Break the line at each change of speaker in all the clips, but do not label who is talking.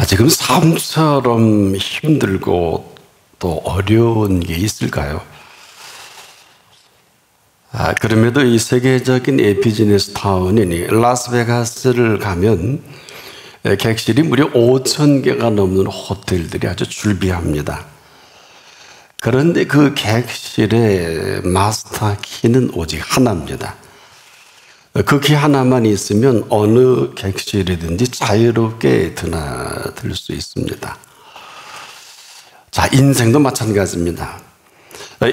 지금 삶처럼 힘들고 또 어려운 게 있을까요? 그럼에도 이 세계적인 비즈니스 타운인 라스베가스를 가면 객실이 무려 5,000개가 넘는 호텔들이 아주 줄비합니다. 그런데 그 객실의 마스터 키는 오직 하나입니다. 그 키 하나만 있으면 어느 객실이든지 자유롭게 드나들 수 있습니다. 자, 인생도 마찬가지입니다.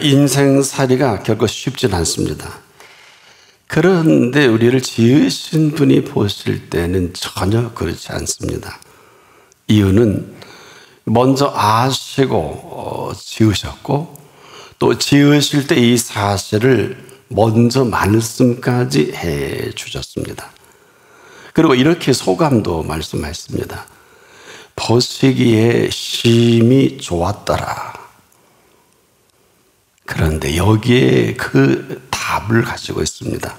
인생살이가 결코 쉽진 않습니다. 그런데 우리를 지으신 분이 보실 때는 전혀 그렇지 않습니다. 이유는 먼저 아시고 지으셨고 또 지으실 때 이 사실을 먼저 말씀까지 해 주셨습니다. 그리고 이렇게 소감도 말씀하셨습니다. 보시기에 심히 좋았더라. 그런데 여기에 그 답을 가지고 있습니다.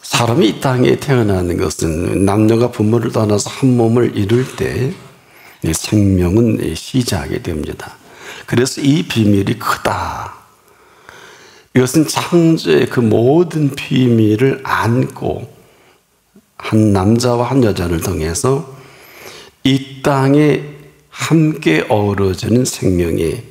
사람이 이 땅에 태어나는 것은 남녀가 부모를 떠나서 한 몸을 이룰 때 생명은 시작이 됩니다. 그래서 이 비밀이 크다. 이것은 창조의 그 모든 비밀을 안고 한 남자와 한 여자를 통해서 이 땅에 함께 어우러지는 생명의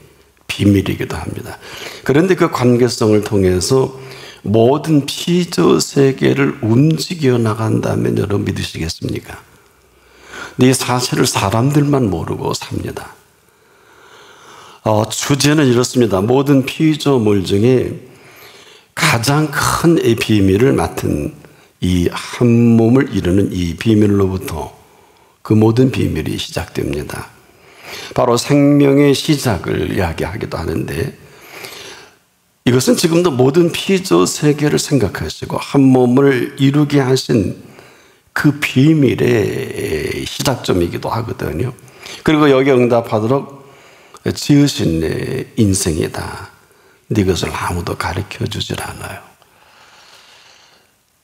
비밀이기도 합니다. 그런데 그 관계성을 통해서 모든 피조 세계를 움직여 나간다면 여러분 믿으시겠습니까? 근데 이 사실을 사람들만 모르고 삽니다. 주제는 이렇습니다. 모든 피조물 중에 가장 큰 비밀을 맡은 이 한 몸을 이루는 이 비밀로부터 그 모든 비밀이 시작됩니다. 바로 생명의 시작을 이야기하기도 하는데 이것은 지금도 모든 피조 세계를 생각하시고 한 몸을 이루게 하신 그 비밀의 시작점이기도 하거든요. 그리고 여기 응답하도록 지으신 내 인생이다. 근데 이것을 아무도 가르쳐 주질 않아요.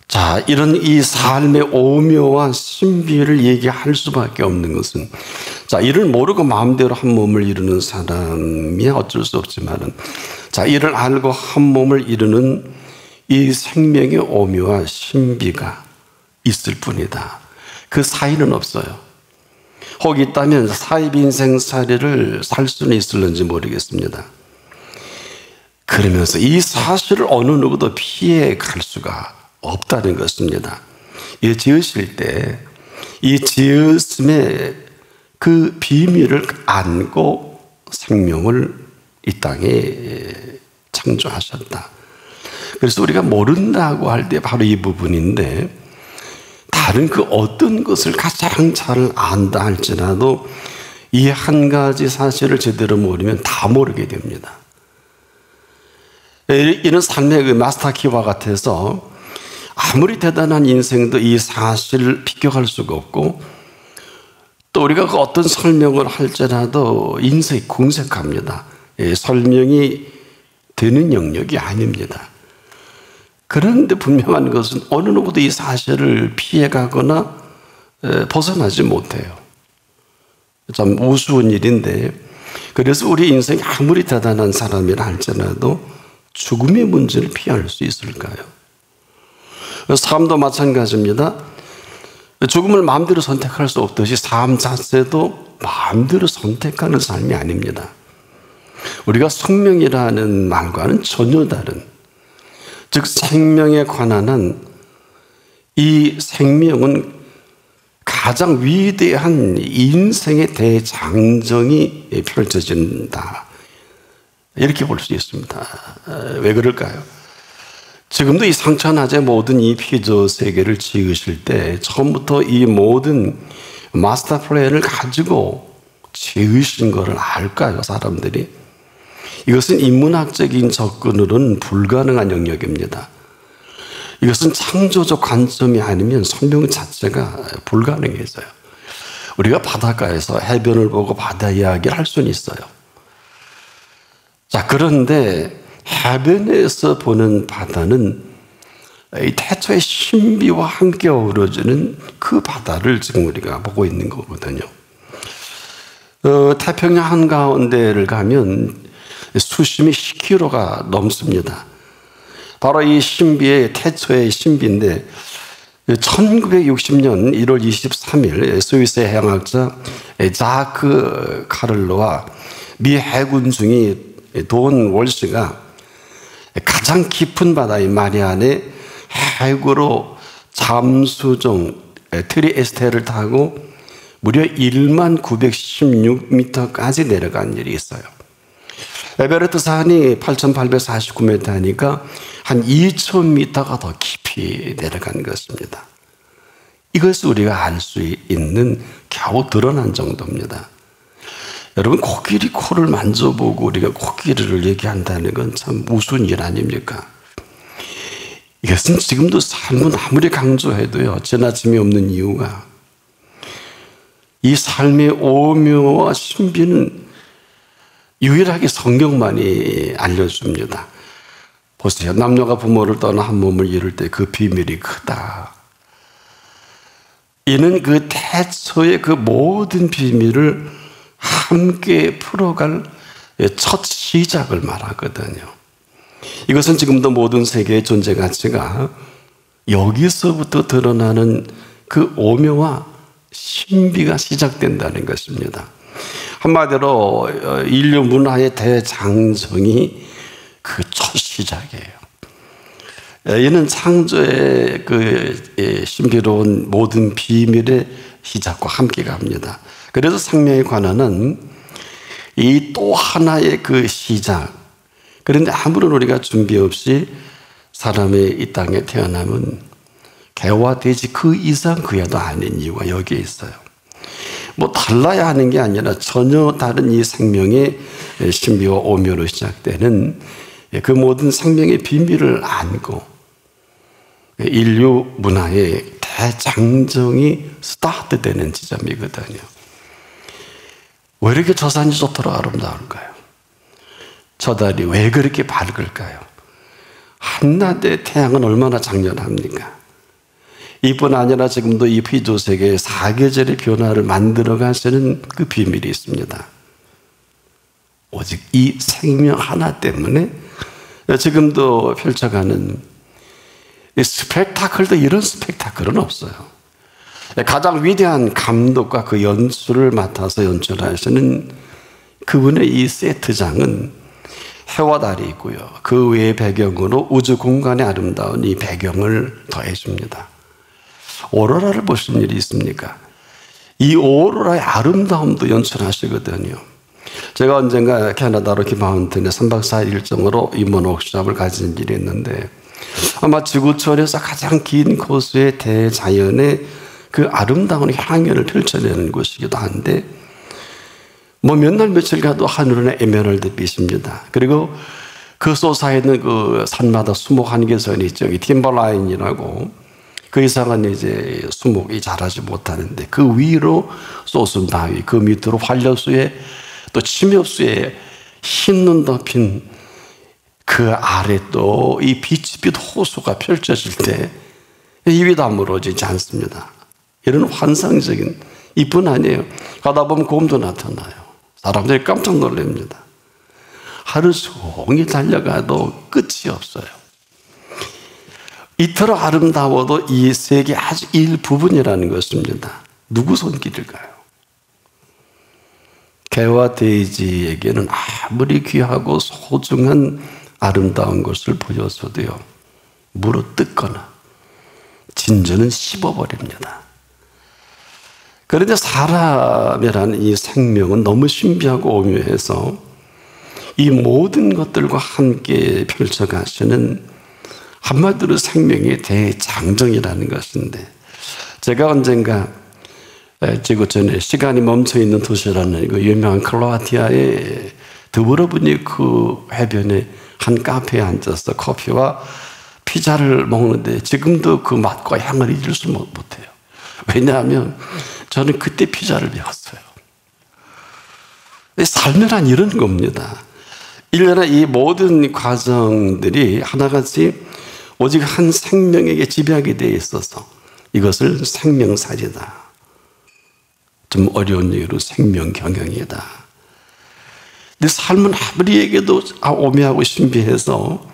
자, 이런 이 삶의 오묘와 신비를 얘기할 수밖에 없는 것은 자, 이를 모르고 마음대로 한 몸을 이루는 사람이 어쩔 수 없지만은 자, 이를 알고 한 몸을 이루는 이 생명의 오묘와 신비가 있을 뿐이다. 그 사이는 없어요. 혹 있다면 사입인생살이를 살 수는 있을는지 모르겠습니다. 그러면서 이 사실을 어느 누구도 피해 갈 수가 없다는 것입니다. 이 지으실 때 이 지으심의 그 비밀을 안고 생명을 이 땅에 창조하셨다. 그래서 우리가 모른다고 할 때 바로 이 부분인데 다른 그 어떤 것을 가장 잘 안다 할지라도 이 한 가지 사실을 제대로 모르면 다 모르게 됩니다. 이런 삶의 그 마스터키와 같아서 아무리 대단한 인생도 이 사실을 비껴갈 수가 없고 또 우리가 그 어떤 설명을 할지라도 인생이 궁색합니다. 설명이 되는 영역이 아닙니다. 그런데 분명한 것은 어느 누구도 이 사실을 피해가거나 벗어나지 못해요. 참 우스운 일인데 그래서 우리 인생이 아무리 대단한 사람이라 할지라도 죽음의 문제를 피할 수 있을까요? 삶도 마찬가지입니다. 죽음을 마음대로 선택할 수 없듯이 삶 자체도 마음대로 선택하는 삶이 아닙니다. 우리가 숙명이라는 말과는 전혀 다른 즉 생명에 관한 한 이 생명은 가장 위대한 인생의 대장정이 펼쳐진다. 이렇게 볼 수 있습니다. 왜 그럴까요? 지금도 이 상처나제 모든 이 피조 세계를 지으실 때 처음부터 이 모든 마스터 플랜을 가지고 지으신 것을 알까요, 사람들이? 이것은 인문학적인 접근으로는 불가능한 영역입니다. 이것은 창조적 관점이 아니면 설명 자체가 불가능해져요. 우리가 바닷가에서 해변을 보고 바다 이야기를 할 수는 있어요. 자, 그런데 해변에서 보는 바다는 이 태초의 신비와 함께 어우러지는 그 바다를 지금 우리가 보고 있는 거거든요. 태평양 한가운데를 가면 수심이 10km가 넘습니다. 바로 이 신비의 태초의 신비인데 1960년 1월 23일 스위스의 해양학자 자크 카를로와 미 해군 중위 돈 월시가 가장 깊은 바다인 마리안의 해구로 잠수정 트리에스테를 타고 무려 1916m까지 내려간 일이 있어요. 에베레스트 산이 8,849m니까 한 2,000m가 더 깊이 내려간 것입니다. 이것을 우리가 알 수 있는 겨우 드러난 정도입니다. 여러분, 코끼리 코를 만져보고 우리가 코끼리를 얘기한다는 건 참 우스운 일 아닙니까? 이것은 지금도 삶은 아무리 강조해도요, 지나침이 없는 이유가 이 삶의 오묘와 신비는 유일하게 성경만이 알려줍니다. 보세요. 남녀가 부모를 떠나 한 몸을 이룰 때 그 비밀이 크다. 이는 그 태초의 그 모든 비밀을 함께 풀어갈 첫 시작을 말하거든요. 이것은 지금도 모든 세계의 존재 가치가 여기서부터 드러나는 그 오묘와 신비가 시작된다는 것입니다. 한마디로 인류 문화의 대장정이 그 첫 시작이에요. 이는 창조의 그 신비로운 모든 비밀의 시작과 함께 갑니다. 그래서 생명의 관원은 이 또 하나의 그 시작. 그런데 아무런 우리가 준비 없이 사람의 이 땅에 태어나면 개와 돼지 그 이상 그야도 아닌 이유가 여기에 있어요. 뭐 달라야 하는 게 아니라 전혀 다른 이 생명의 신비와 오묘로 시작되는 그 모든 생명의 비밀을 안고 인류 문화의 대장정이 스타트되는 지점이거든요. 왜 이렇게 저 산이 좋도록 아름다울까요? 저 달이 왜 그렇게 밝을까요? 한낮의 태양은 얼마나 장렬합니까? 이뿐 아니라 지금도 이 피조세계의 사계절의 변화를 만들어 가시는 그 비밀이 있습니다. 오직 이 생명 하나 때문에 지금도 펼쳐가는 이 스펙타클도 이런 스펙타클은 없어요. 가장 위대한 감독과 그 연출을 맡아서 연출하시는 그분의 이 세트장은 해와 달이 있고요. 그 외의 배경으로 우주 공간의 아름다운 이 배경을 더해줍니다. 오로라를 보신 일이 있습니까? 이 오로라의 아름다움도 연출하시거든요. 제가 언젠가 캐나다 로키 마운틴에 3박 4일 일정으로 임원 워크숍을 가진 일이 있는데 아마 지구촌에서 가장 긴 코스의 대자연의 그 아름다운 향연을 펼쳐내는 곳이기도 한데 뭐 몇 날 며칠 가도 하늘은 에메랄드 빛입니다. 그리고 그 솟아있는 그 산마다 수목 한계선이 있죠. 팀버라인이라고 그 이상은 이제 수목이 자라지 못하는데 그 위로 솟은 바위, 그 밑으로 활력수에 또 침엽수에 흰눈 덮인 그 아래 또 이 빛빛 호수가 펼쳐질 때 입이 다물어지지 않습니다. 이런 환상적인 이뿐 아니에요. 가다 보면 곰도 나타나요. 사람들이 깜짝 놀랍니다. 하루 종일 달려가도 끝이 없어요. 이토록 아름다워도 이 세계 아주 일부분이라는 것입니다. 누구 손길일까요? 개와 돼지에게는 아무리 귀하고 소중한 아름다운 것을 보여줘도요, 물어뜯거나 진저는 씹어버립니다. 그런데 사람이라는 이 생명은 너무 신비하고 오묘해서 이 모든 것들과 함께 펼쳐가시는 한마디로 생명의 대장정이라는 것인데, 제가 언젠가 지구촌에 시간이 멈춰있는 도시라는 그 유명한 크로아티아의 드브로브니크 그 해변에 한 카페에 앉아서 커피와 피자를 먹는데 지금도 그 맛과 향을 잊을 수 못해요. 왜냐하면 저는 그때 피자를 배웠어요. 삶이란 이런 겁니다. 일련의 이 모든 과정들이 하나같이 오직 한 생명에게 지배하게 되어 있어서 이것을 생명살이다. 좀 어려운 얘기로 생명경영이다. 근데 삶은 아무리 얘기해도 오묘하고 신비해서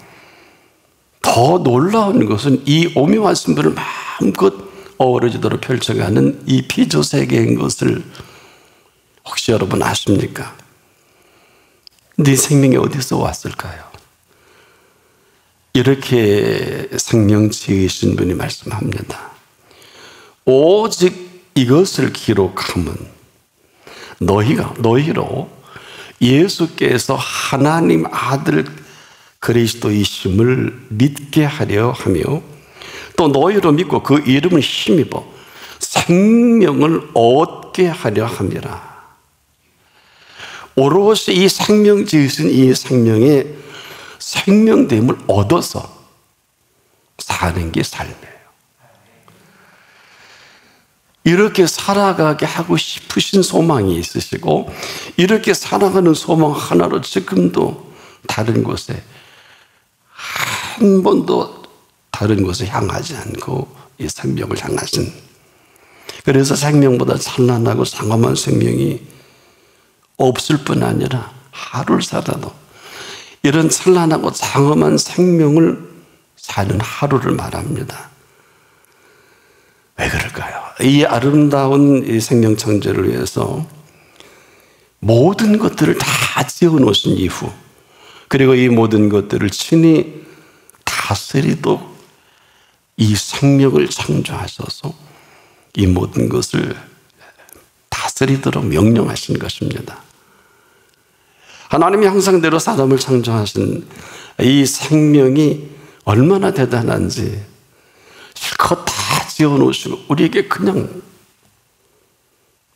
더 놀라운 것은 이 오묘한 신비를 마음껏 어우러지도록 펼쳐가는 이 피조세계인 것을 혹시 여러분 아십니까? 네 생명이 어디서 왔을까요? 이렇게 생명 지으신 분이 말씀합니다. 오직 이것을 기록함은 너희로 예수께서 하나님 아들 그리스도이심을 믿게 하려 하며 또 너희로 믿고 그 이름을 힘입어 생명을 얻게 하려 함이라. 오롯이 이 생명 지으신 이 생명의 생명됨을 얻어서 사는 게 삶이에요. 이렇게 살아가게 하고 싶으신 소망이 있으시고 이렇게 살아가는 소망 하나로 지금도 다른 곳에 한 번도 다른 곳에 향하지 않고 이 생명을 향하신, 그래서 생명보다 찬란하고 장엄한 생명이 없을 뿐 아니라 하루를 살아도 이런 찬란하고 장엄한 생명을 사는 하루를 말합니다. 왜 그럴까요? 이 아름다운 이 생명 창조를 위해서 모든 것들을 다 지어놓으신 이후, 그리고 이 모든 것들을 친히 다스리도록 이 생명을 창조하셔서 이 모든 것을 다스리도록 명령하신 것입니다. 하나님이 형상대로 사람을 창조하신 이 생명이 얼마나 대단한지 실컷 다 지어놓으시고 우리에게 그냥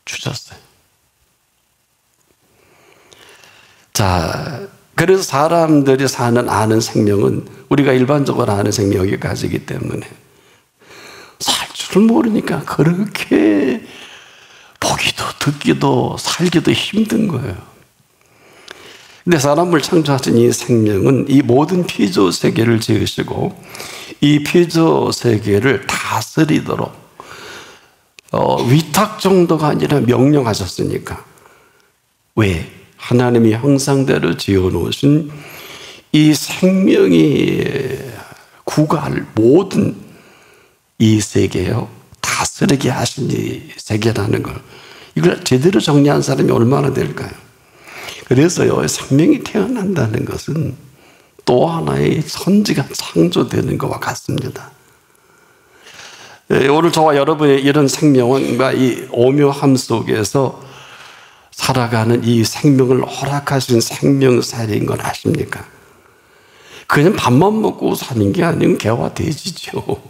주셨어요. 자, 그래서 사람들이 아는 생명은 우리가 일반적으로 아는 생명이 여기까지이기 때문에 살 줄 모르니까 그렇게 보기도 듣기도 살기도 힘든 거예요. 근데 사람을 창조하신 이 생명은 이 모든 피조 세계를 지으시고 이 피조 세계를 다스리도록 위탁 정도가 아니라 명령하셨으니까. 왜? 하나님이 형상대로 지어놓으신 이 생명이 구가할 모든 이 세계요 다스리게 하신 이 세계라는 걸, 이걸 제대로 정리한 사람이 얼마나 될까요? 그래서요, 생명이 태어난다는 것은 또 하나의 선지가 창조되는 것과 같습니다. 오늘 저와 여러분의 이런 생명과 이 오묘함 속에서 살아가는 이 생명을 허락하신 생명살인 걸 아십니까? 그냥 밥만 먹고 사는 게 아니면 개와 돼지죠.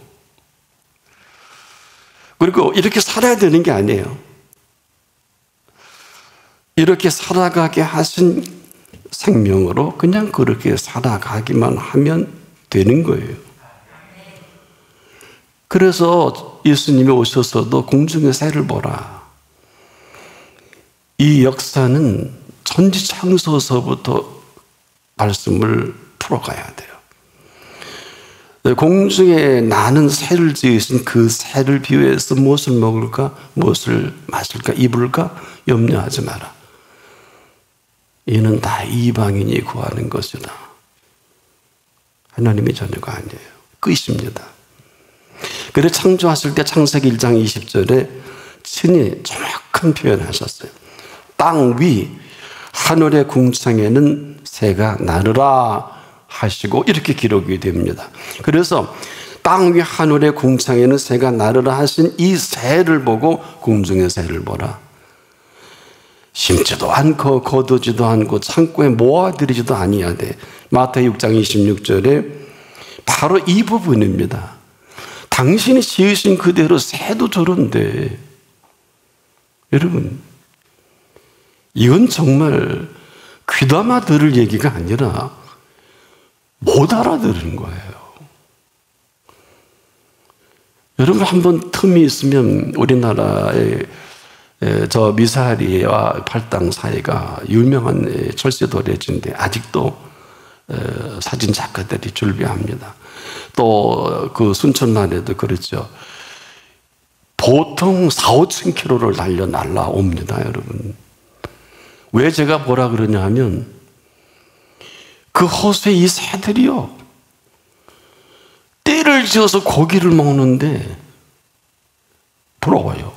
그리고 이렇게 살아야 되는 게 아니에요. 이렇게 살아가게 하신 생명으로 그냥 그렇게 살아가기만 하면 되는 거예요. 그래서 예수님이 오셔서도 공중의 새를 보라. 이 역사는 천지창조서부터 말씀을 풀어가야 돼요. 공중에 나는 새를 지으신 그 새를 비유해서 무엇을 먹을까, 무엇을 마실까, 입을까 염려하지 마라. 이는 다 이방인이 구하는 것이다. 하나님의 자녀가 아니에요. 끝입니다. 그래서 창조하실 때 창세기 1장 20절에 친히 정확한 표현을 하셨어요. 땅 위 하늘의 궁창에는 새가 나르라 하시고 이렇게 기록이 됩니다. 그래서 땅 위 하늘의 궁창에는 새가 나르라 하신 이 새를 보고 공중의 새를 보라. 심지도 않고 거두지도 않고 창고에 모아들이지도 아니하되. 마태복음 6장 26절에 바로 이 부분입니다. 당신이 지으신 그대로 새도 저런데, 여러분 이건 정말 귀담아 들을 얘기가 아니라 못 알아들은 거예요. 여러분 한번 틈이 있으면 우리나라의 저 미사리와 팔당 사이가 유명한 철새 도래지인데 아직도 사진 작가들이 즐겨합니다. 또 그 순천만에도 그렇죠. 보통 4,5천 킬로를 날라옵니다, 여러분. 왜 제가 뭐라 그러냐 하면 그 호수의 이 새들이요, 떼를 지어서 고기를 먹는데 부러워요.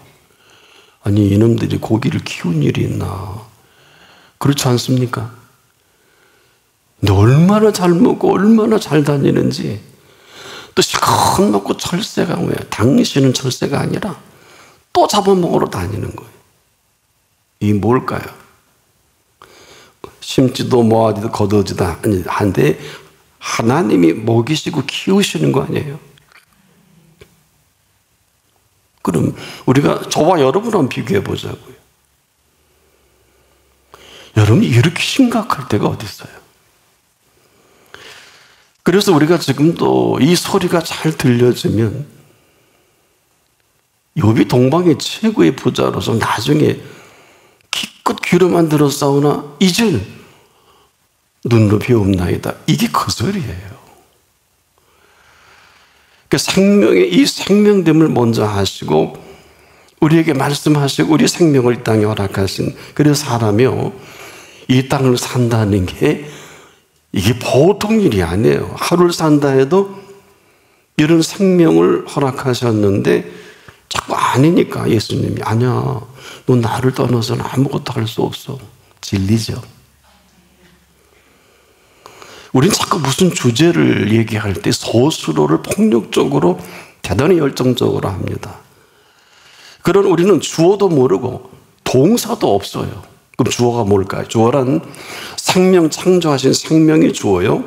아니, 이놈들이 고기를 키운 일이 있나? 그렇지 않습니까? 근데 얼마나 잘 먹고 얼마나 잘 다니는지. 또 실컷 먹고 철새가 뭐예요? 당신은 철새가 아니라 또 잡아먹으러 다니는 거예요. 이게 뭘까요? 심지도 모아지도 거두지도 한데 하나님이 먹이시고 키우시는 거 아니에요? 그럼 우리가 저와 여러분 한번 비교해 보자고요. 여러분이 이렇게 심각할 때가 어디 있어요? 그래서 우리가 지금도 이 소리가 잘 들려지면 욥이 동방의 최고의 부자로서 나중에 기껏 귀로만 들어 싸우나 이젠 눈으로 비옵나이다. 이게 그 소리예요. 그 생명의 이 생명됨을 먼저 하시고 우리에게 말씀하시고 우리 생명을 이 땅에 허락하신, 그래서 사람이요, 이 땅을 산다는 게 이게 보통 일이 아니에요. 하루를 산다 해도 이런 생명을 허락하셨는데 자꾸 아니니까 예수님이 아니야, 너 나를 떠나서는 아무것도 할 수 없어. 진리죠. 우린 자꾸 무슨 주제를 얘기할 때 스스로를 폭력적으로 대단히 열정적으로 합니다. 그런 우리는 주어도 모르고 동사도 없어요. 그럼 주어가 뭘까요? 주어란 생명 창조하신 생명이 주어요.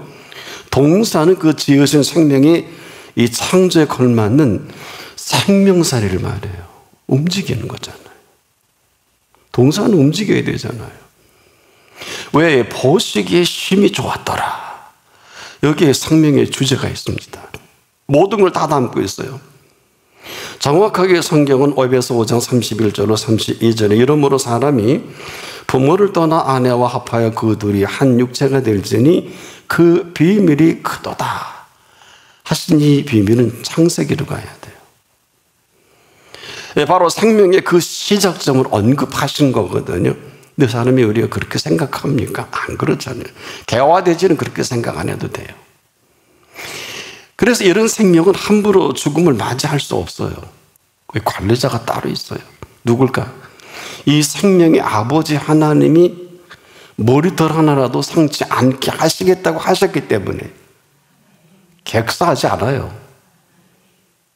동사는 그 지으신 생명이 이 창조에 걸맞는 생명살이를 말해요. 움직이는 거잖아요. 동사는 움직여야 되잖아요. 왜? 보시기에 힘이 좋았더라. 여기에 생명의 주제가 있습니다. 모든 걸 다 담고 있어요. 정확하게 성경은 에베소 5장 31절로 32절에 이러므로 사람이 부모를 떠나 아내와 합하여 그 둘이 한 육체가 될지니 그 비밀이 크도다 하신 이 비밀은 창세기로 가야 돼요. 바로 생명의 그 시작점을 언급하신 거거든요. 근데 사람이 우리가 그렇게 생각합니까? 안 그렇잖아요. 개화되지는 그렇게 생각 안 해도 돼요. 그래서 이런 생명은 함부로 죽음을 맞이할 수 없어요. 관리자가 따로 있어요. 누굴까? 이 생명의 아버지 하나님이 머리털 하나라도 상치 않게 하시겠다고 하셨기 때문에 객사하지 않아요.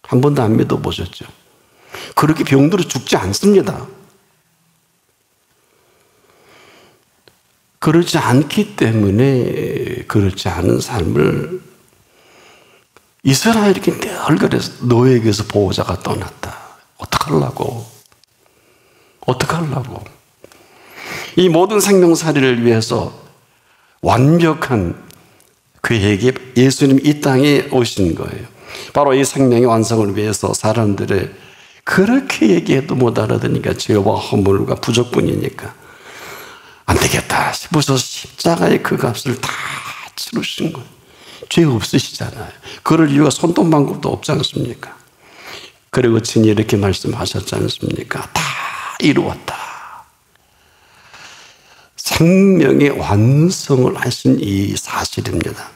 한 번도 안 믿어보셨죠? 그렇게 병들어 죽지 않습니다. 그렇지 않기 때문에 그렇지 않은 삶을 이스라엘이 늘 그래서 너에게서 보호자가 떠났다. 어떡하려고? 어떡하려고? 이 모든 생명살이를 위해서 완벽한 그에게 예수님이 이 땅에 오신 거예요. 바로 이 생명의 완성을 위해서 사람들의 그렇게 얘기해도 못 알아듣으니까 죄와 허물과 부족뿐이니까 안 되겠다 싶어서 십자가의 그 값을 다 치르신 거예요. 죄 없으시잖아요. 그럴 이유가 손톱 방법도 없지 않습니까? 그리고 친히 이렇게 말씀하셨지 않습니까? 다 이루었다. 생명의 완성을 하신 이 사실입니다.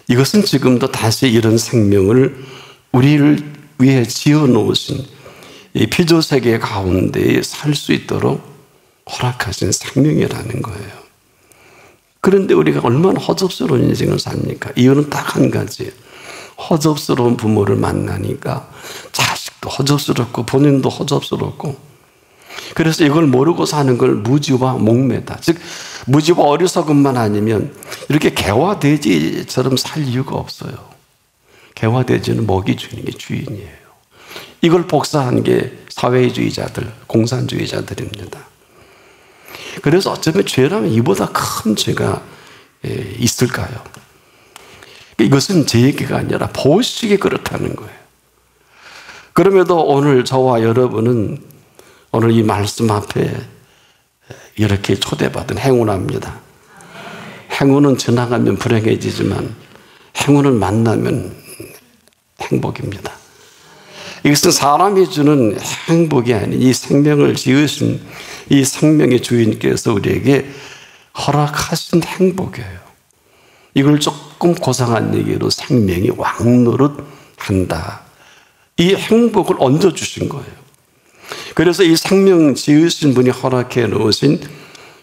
이것은 지금도 다시 이런 생명을 우리를 위해 지어놓으신 이 피조세계 가운데 살 수 있도록 허락하신 생명이라는 거예요. 그런데 우리가 얼마나 허접스러운 인생을 삽니까? 이유는 딱 한 가지예요. 허접스러운 부모를 만나니까 자식도 허접스럽고 본인도 허접스럽고, 그래서 이걸 모르고 사는 걸 무지와 목매다. 즉 무지와 어리석음만 아니면 이렇게 개화돼지처럼 살 이유가 없어요. 개화돼지는 먹이 주는 게 주인이에요. 이걸 복사한 게 사회주의자들, 공산주의자들입니다. 그래서 어쩌면 죄라면 이보다 큰 죄가 있을까요? 이것은 제 얘기가 아니라 보시기 그렇다는 거예요. 그럼에도 오늘 저와 여러분은 오늘 이 말씀 앞에 이렇게 초대받은 행운합니다. 행운은 지나가면 불행해지지만 행운을 만나면 행복입니다. 이것은 사람이 주는 행복이 아닌 이 생명을 지으신 이 생명의 주인께서 우리에게 허락하신 행복이에요. 이걸 조금 고상한 얘기로 생명이 왕노릇한다. 이 행복을 얹어주신 거예요. 그래서 이 생명 지으신 분이 허락해 놓으신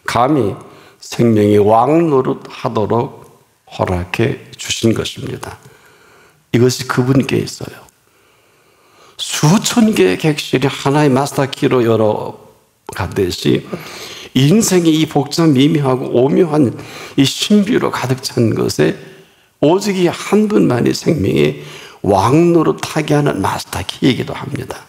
감히 생명이 왕노릇하도록 허락해 주신 것입니다. 이것이 그분께 있어요. 수천 개의 객실이 하나의 마스터키로 열어가듯이 인생의 이 복잡 미묘하고 오묘한 이 신비로 가득 찬 것에 오직 이 한 분만이 생명의 왕노릇하게 하는 마스터키이기도 합니다.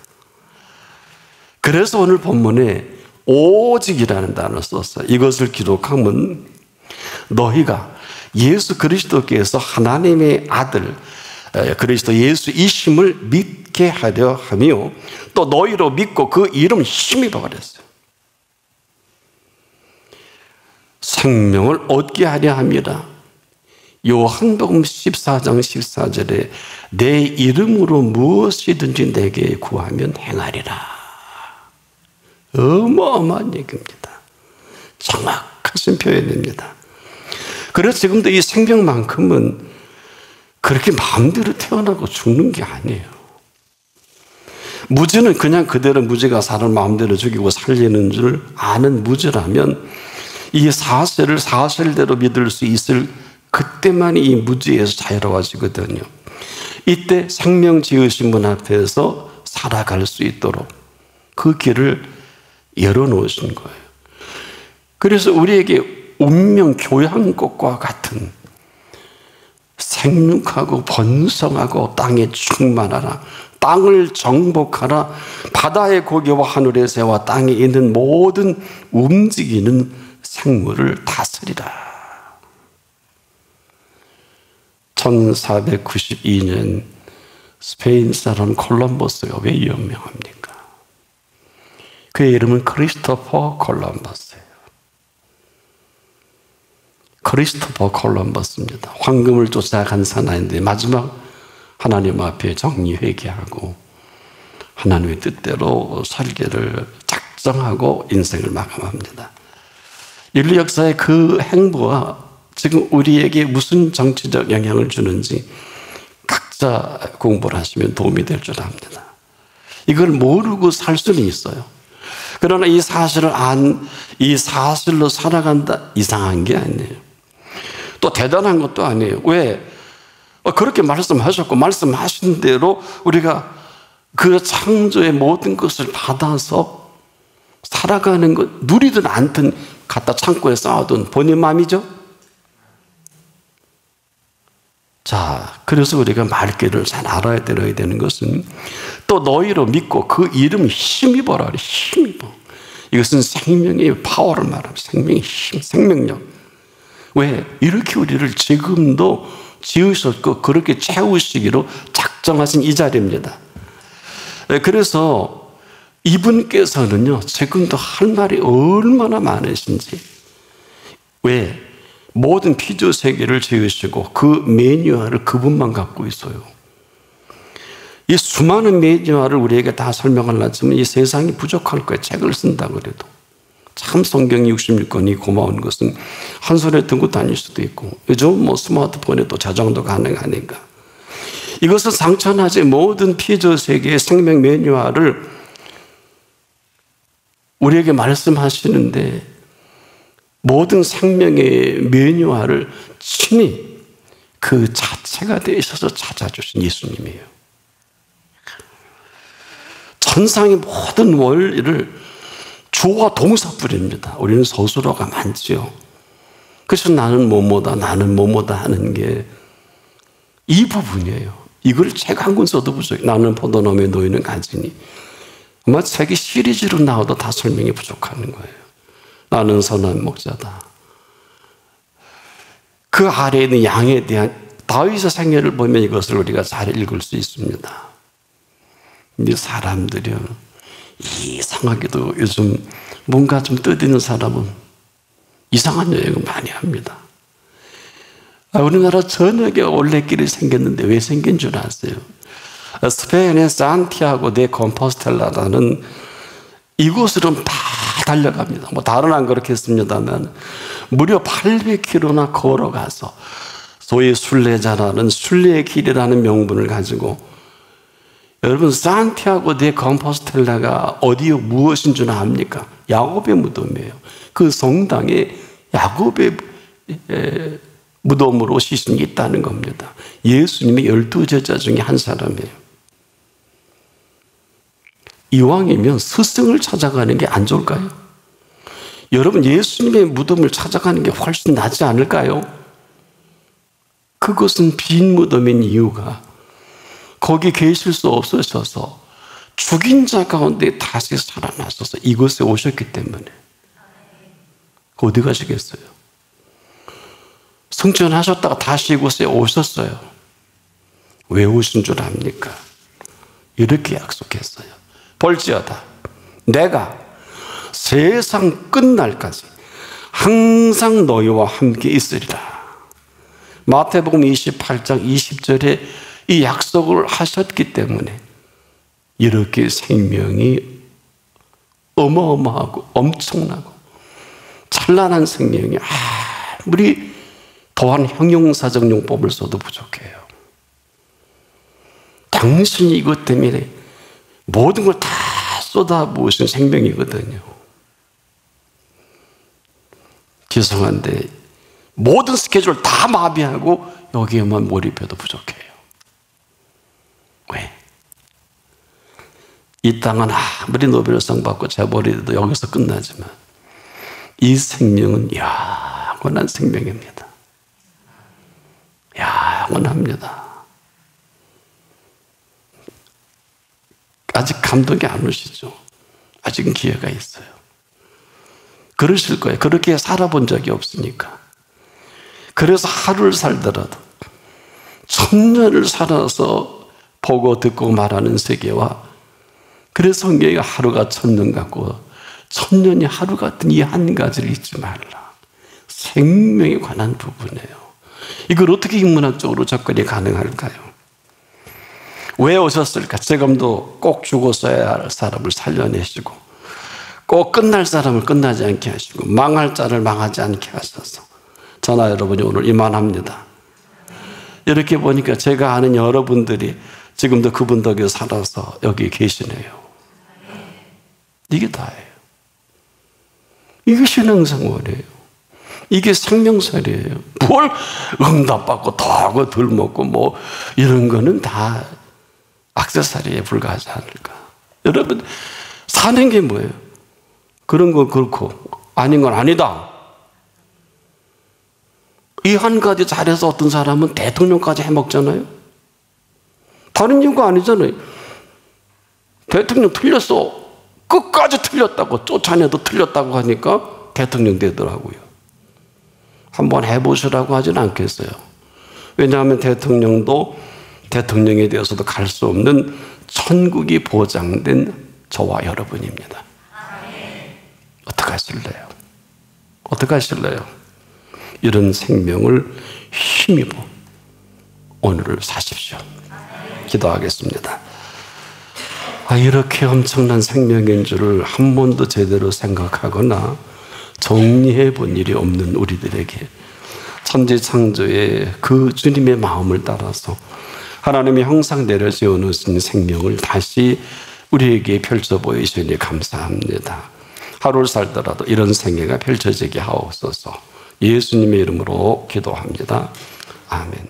그래서 오늘 본문에 오직이라는 단어를 썼어요. 이것을 기록하면 너희가 예수 그리스도께서 하나님의 아들 그리스도 예수이심을 믿게 하려 하며 또 너희로 믿고 그 이름 힘입어 그랬어요. 생명을 얻게 하려 합니다. 요한복음 14장 14절에 내 이름으로 무엇이든지 내게 구하면 행하리라. 어마어마한 얘기입니다. 정확하신 표현입니다. 그래서 지금도 이 생명만큼은 그렇게 마음대로 태어나고 죽는 게 아니에요. 무죄는 그냥 그대로 무죄가 사람 마음대로 죽이고 살리는 줄 아는 무죄라면 이 사실을 사실대로 믿을 수 있을 그때만 이 무죄에서 자유로워지거든요. 이때 생명 지으신 분 앞에서 살아갈 수 있도록 그 길을 열어놓으신 거예요. 그래서 우리에게 운명 교향곡과 같은 생육하고 번성하고 땅에 충만하라, 땅을 정복하라, 바다의 고기와 하늘의 새와 땅에 있는 모든 움직이는 생물을 다스리라. 1492년 스페인 사람 콜럼버스가 왜 유명합니까? 그의 이름은 크리스토퍼 콜럼버스예요. 크리스토퍼 콜럼버스입니다. 황금을 쫓아간 사나이인데 마지막 하나님 앞에 정리회개하고 하나님의 뜻대로 설계를 작정하고 인생을 마감합니다. 인류 역사의 그 행보가 지금 우리에게 무슨 정치적 영향을 주는지 각자 공부를 하시면 도움이 될 줄 압니다. 이걸 모르고 살 수는 있어요. 그러나 이 사실을 이 사실로 살아간다 이상한 게 아니에요. 또 대단한 것도 아니에요. 왜? 그렇게 말씀하셨고 말씀하신 대로 우리가 그 창조의 모든 것을 받아서 살아가는 것 누리든 않든 갖다 창고에 쌓아둔 본인 마음이죠. 자, 그래서 우리가 말귀를 잘 알아야 되는 것은 또 너희로 믿고 그 이름 힘입어라. 힘입어. 이것은 생명의 파워를 말합니다. 생명의 힘, 생명력. 왜? 이렇게 우리를 지금도 지으셨고 그렇게 채우시기로 작정하신 이 자리입니다. 그래서 이분께서는요, 지금도 할 말이 얼마나 많으신지. 왜? 모든 피조 세계를 지으시고 그 매뉴얼을 그분만 갖고 있어요. 이 수많은 매뉴얼을 우리에게 다 설명하려면 이 세상이 부족할 거예요. 책을 쓴다고 그래도. 참 성경이 66권이 고마운 것은 한 손에 들고 다닐 수도 있고 요즘 스마트폰에도 저장도 가능하니까 이것은 상처나지 모든 피조 세계의 생명 매뉴얼을 우리에게 말씀하시는데 모든 생명의 매뉴얼을 친히 그 자체가 되어 있어서 찾아주신 예수님이에요. 천상의 모든 원리를 주어와 동사뿐입니다. 우리는 서술어가 많지요. 그래서 나는 뭐뭐다 하는 게 이 부분이에요. 이걸 책 한 권 써도 부족해요. 나는 포도나무에 너희는 가지니. 아마 책이 시리즈로 나와도 다 설명이 부족하는 거예요. 나는 선한 목자다. 그 아래에 있는 양에 대한 다윗의 생애를 보면 이것을 우리가 잘 읽을 수 있습니다. 근데 사람들이요, 이상하게도 요즘 뭔가 좀 떠드는 사람은 이상한 여행을 많이 합니다. 우리나라 전역에 올레길이 생겼는데 왜 생긴 줄 아세요? 스페인의 산티아고 데 콤포스텔라라는 이곳으로는 다 달려갑니다. 뭐 다른 안 그렇겠습니다만 무려 800km나 걸어가서 소위 순례자라는 순례의 길이라는 명분을 가지고, 여러분 산티아고 데 콤포스텔라가 어디요 무엇인 줄 압니까? 야곱의 무덤이에요. 그 성당에 야곱의 무덤으로 시신이 있다는 겁니다. 예수님의 12제자 중에 한 사람이에요. 이왕이면 스승을 찾아가는 게 안 좋을까요? 여러분 예수님의 무덤을 찾아가는 게 훨씬 낫지 않을까요? 그것은 빈 무덤인 이유가 거기 계실 수 없으셔서 죽인 자 가운데 다시 살아나셔서 이곳에 오셨기 때문에. 어디 가시겠어요? 승천하셨다가 다시 이곳에 오셨어요. 왜 오신 줄 압니까? 이렇게 약속했어요. 볼지어다 내가 세상 끝날까지 항상 너희와 함께 있으리라. 마태복음 28장 20절에 이 약속을 하셨기 때문에 이렇게 생명이 어마어마하고 엄청나고 찬란한 생명이 아무리 더한 형용사적 용법을 써도 부족해요. 당신이 이것 때문에 모든 걸 다 쏟아부으신 생명이거든요. 죄송한데 모든 스케줄을 다 마비하고 여기에만 몰입해도 부족해요. 왜? 이 땅은 아무리 노벨상 받고 재벌이도 여기서 끝나지만 이 생명은 영원한 생명입니다. 영원합니다. 아직 감동이 안 오시죠? 아직은 기회가 있어요. 그러실 거예요. 그렇게 살아본 적이 없으니까. 그래서 하루를 살더라도 1000년을 살아서 보고 듣고 말하는 세계와, 그래서 성경이 하루가 1000년 같고 1000년이 하루 같은 이 한 가지를 잊지 말라. 생명에 관한 부분이에요. 이걸 어떻게 인문학적으로 접근이 가능할까요? 왜 오셨을까? 지금도 꼭 죽었어야 할 사람을 살려내시고, 꼭 끝날 사람을 끝나지 않게 하시고, 망할 자를 망하지 않게 하셔서 저나 여러분이 오늘 이만합니다. 이렇게 보니까 제가 아는 여러분들이 지금도 그분 덕에 살아서 여기 계시네요. 이게 다예요. 이게 신앙생활이에요. 이게 생명살이에요. 뭘 응답받고 더하고 덜 먹고 뭐 이런 거는 다 액세서리에 불과하지 않을까. 여러분 사는 게 뭐예요? 그런 건 그렇고 아닌 건 아니다. 이 한 가지 잘해서 어떤 사람은 대통령까지 해먹잖아요. 다른 이유가 아니잖아요. 대통령 틀렸어. 끝까지 틀렸다고 쫓아내도 틀렸다고 하니까 대통령 되더라고요. 한번 해보시라고 하진 않겠어요. 왜냐하면 대통령도 대통령에 대해서도 갈 수 없는 천국이 보장된 저와 여러분입니다. 어떻게 하실래요? 어떻게 하실래요? 이런 생명을 힘입어 오늘을 사십시오. 기도하겠습니다. 이렇게 엄청난 생명인 줄을 한 번도 제대로 생각하거나 정리해 본 일이 없는 우리들에게 천지창조의 그 주님의 마음을 따라서 하나님이 항상 내려지어 놓으신 생명을 다시 우리에게 펼쳐 보이시니 감사합니다. 하루를 살더라도 이런 생애가 펼쳐지게 하옵소서. 예수님의 이름으로 기도합니다. 아멘.